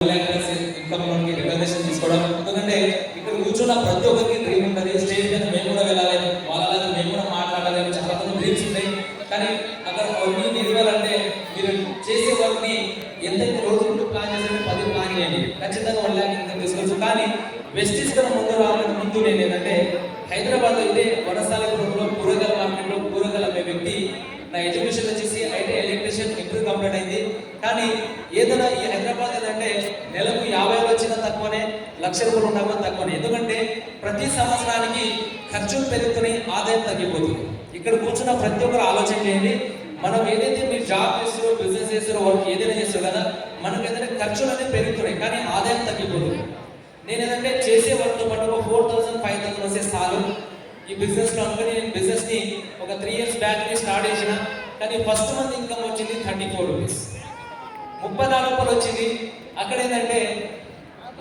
Income లోన్కి recognition తీసుకోవడం. ఎందుకంటే ఇక్కడ కూర్చున్న ప్రతి ఒక్కరికి డ్రీమ్ ఉంటుంది, స్టేజ్ మీద మేము కూడా వెళ్ళాలి, వాళ్ళ మేము కూడా మాట్లాడాలి, చాలా మంది డ్రీమ్స్ ఉంటాయి. కానీ అక్కడ అన్ని నిలవాలంటే మీరు చేసే వర్క్ని ఎంతైతే రోజు ప్లాన్ చేస్తే 10 ప్లాన్ చేయండి, ఖచ్చితంగా 1 lakh ఇన్కమ్ తీసుకోవచ్చు. కానీ వెస్టీస్ కన్నా ముందు రావడానికి ముందు నేను ఏంటంటే హైదరాబాద్ అయితే వనస్థలిపురంలో కూరగాయల మార్కెట్లో కూరగాయలు అమ్మే వ్యక్తి. నా ఎడ్యుకేషన్ వచ్చేసి ఐటీ ఎలక్ట్రీషియన్ ఇంటర్వ్యూ కంప్లీట్ అయింది. కానీ ఏదైనా ఈ హైదరాబాద్ ఏంటంటే నెలకు 50,000 వచ్చినా తక్కువనే, 1,00,000 రూపాయలు ఉన్నా కూడా తక్కువనే. ఎందుకంటే ప్రతి సంవత్సరానికి ఖర్చులు పెరుగుతున్నాయి, ఆదాయం తగ్గిపోతుంది. ఇక్కడ కూర్చున్న ప్రతి ఒక్కరు ఆలోచన చేయండి. మనం ఏదైతే మీరు జాబ్ చేస్తారో, బిజినెస్ చేస్తారో, వర్క్ ఏదైనా చేస్తారో కదా, మనకు ఏదైతే ఖర్చులు అనేవి పెరుగుతున్నాయి కానీ ఆదాయం తగ్గిపోతుంది. నేను ఏదంటే చేసే వర్క్తో పాటు ఒక 4,000 5,000 వస్తే చాలు ఈ బిజినెస్లో అనుకుని నేను బిజినెస్ని ఒక 3 years బ్యాక్ స్టార్ట్ చేసిన. కానీ ఫస్ట్ మంత్ ఇన్కమ్ వచ్చింది 34 రూపీస్, 34 రూపాయలు వచ్చింది. అక్కడ ఏంటంటే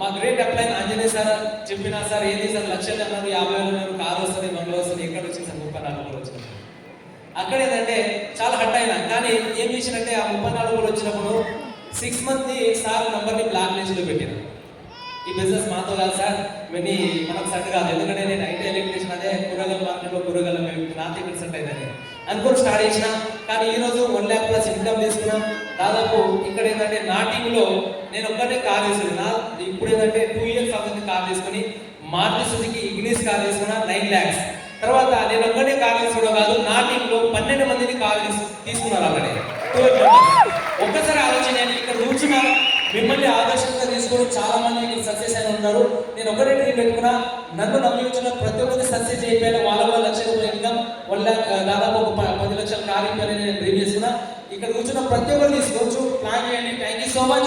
మా గ్రేట్ అప్లైన్ ఆంజనేయ సార్ చెప్పిన, సార్ ఏంది సార్ 1,00,000 అన్నారు, 50,000 అన్నారు, కారు వస్తుంది, బంగ్లా వస్తుంది, ఎక్కడ వచ్చింది సార్ 34 రూపాయలు వచ్చింది. అక్కడ ఏంటంటే చాలా హట్ అయినా. కానీ ఏం చేసినంటే ఆ 34 రూపాయలు వచ్చినప్పుడు 6 మంత్ సార్ నంబర్ని బ్లాక్ లిస్ట్లో పెట్టాను. ఈ బిజినెస్ మాతో కాదు సార్, ఇవన్నీ మనకు సెట్ కాదు, ఎందుకంటే నేను ఐటీ ఎలక్ట్రీషియన్ అదే కూరగాయల మార్కెట్లో కూరగాయలు నాతో ఇక్కడ సెట్ అయిందని అనుకోని స్టార్ట్ చేసిన. కానీ ఈరోజు 1 lakh ప్లస్ ఇన్కమ్ తీసుకున్నాం. దాదాపు ఇక్కడ ఏంటంటే నా టీంలో నేను ఒక్కటే కార్ తీసుకున్నా. ఇప్పుడు ఏంటంటే 2 years అవుతుంది కార్ తీసుకుని, మారుతి సుజుకి ఇగ్నిస్ కార్ తీసుకున్నా 9 lakhs. తర్వాత నేను ఒక్కటే కార్ తీసుకోవడం కాదు, నా టీంలో 12 మందిని కార్ తీసుకున్నారు అక్కడే. ఒక్కసారి ఆలోచన, ఇక్కడ కూర్చున్న మిమ్మల్ని ఆదర్శంగా తీసుకొని చాలా మంది ఇక్కడ సక్సెస్ అయిన ఉన్నారు. నేను ఒకటే డ్రీమ్ పెట్టుకున్నా, నన్ను నమ్మి వచ్చిన ప్రతి ఒక్కరిని సక్సెస్ అయిపోయాను. వాళ్ళ కూడా 1,00,000 రూపాయలు ఇన్కమ్, 1 lakh దాదాపు ఒక 10 లక్షల కార్ ఇవ్వాలని నేను డ్రీమ్ చేస్తున్నా. ఇక్కడ కూర్చున్న ప్రతి ఒక్కరు తీసుకోవచ్చు, ప్లాన్ చేయండి. Thank you so much.